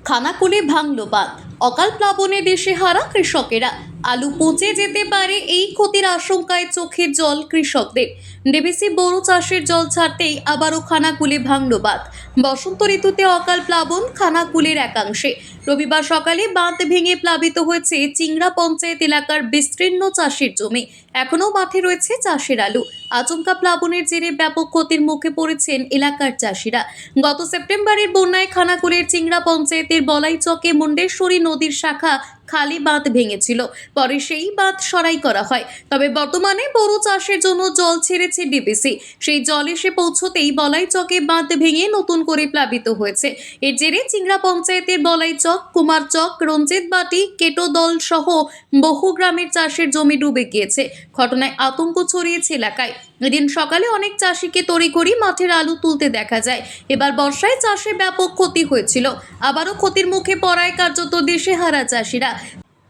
খানাকুলে ভাঙল বাঁধ, অকাল প্লাবনে দিশেহারা কৃষকেরা। আলু পচে যেতে পারে, এই ক্ষতির আশঙ্কায় চোখের জল কৃষকদের। ডিবিসি বোরো চাষের জল ছাড়তেই আবারও খানাকুলে ভাঙল বাঁধ। বসন্ত ঋতুতে অকাল প্লাবন খানাকুলের একাংশে। রবিবার সকালে বাঁধ ভেঙে প্লাবিত হয়েছে চিংড়া পঞ্চায়েত এলাকার বিস্তীর্ণ চাষের জমি। এখনও মাঠে রয়েছে চাষের আলু। আচমকা প্লাবনের জেরে ব্যাপক ক্ষতির মুখে পড়েছেন এলাকার চাষিরা। গত সেপ্টেম্বরের বন্যায় খানাকুলের চিংড়া পঞ্চায়েতের বলাইচকে মুন্ডেশ্বরী নদীর শাখা খালি বাঁধ ভেঙেছিল। পরে সেই বাঁধ সরাই করা হয়। তবে বর্তমানে বোরো চাষের জন্য জল ছেড়েছে ডিবিসি। সেই জল এসে পৌঁছতেই বলাইচকে বাঁধ ভেঙে নতুন করে প্লাবিত হয়েছে। এর জেরে চিংড়া পঞ্চায়েতের বলাইচক, কুমারচক, রঞ্জিতবাটি, কেটোদল সহ বহু গ্রামের চাষের জমি ডুবে গিয়েছে। ঘটনায় আতঙ্ক ছড়িয়েছে এলাকায়। এদিন সকালে অনেক চাষিকে তড়িঘড়ি মাঠের আলু তুলতে দেখা যায়। এবার বর্ষায় চাষে ব্যাপক ক্ষতি হয়েছিল। আবারও ক্ষতির মুখে পড়ায় কার্যত দিশেহারা চাষিরা।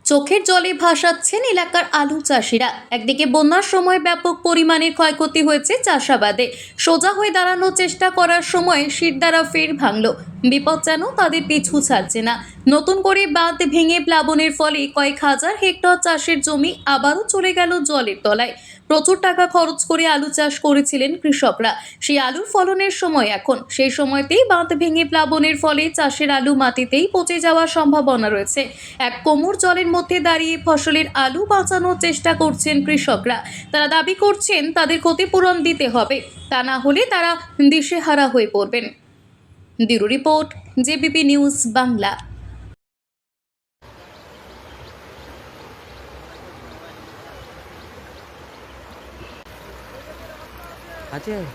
চোখের জলে ভাসাচ্ছেন এলাকার আলু চাষিরা। একদিকে বন্যার সময় ব্যাপক পরিমাণের ক্ষয়ক্ষতি হয়েছে চাষাবাদে। সোজা হয়ে দাঁড়ানোর চেষ্টা করার সময় শিরদাঁড়া ফের ভাঙল। বিপদ যেন তাদের পিছু ছাড়ছে না। নতুন করে বাঁধ ভেঙে প্লাবনের ফলে কয়েক হাজার হেক্টর চাষের জমি আবারও চলে গেল জলের তলায়। প্রচুর টাকা খরচ করে আলু চাষ করেছিলেন কৃষকরা। সেই আলুর ফলনের সময় এখন। সেই সময়তেই বাঁধ ভেঙে প্লাবনের ফলে চাষের আলু মাটিতেই পচে যাওয়ার সম্ভাবনা রয়েছে। এক কোমর জলের মধ্যে দাঁড়িয়ে ফসলের আলু বাঁচানোর চেষ্টা করছেন কৃষকরা। তারা দাবি করছেন তাদের ক্ষতিপূরণ দিতে হবে, তা না হলে তারা দিশেহারা হয়ে পড়বেন। Bureau report, JBP news Bangla. আছে আর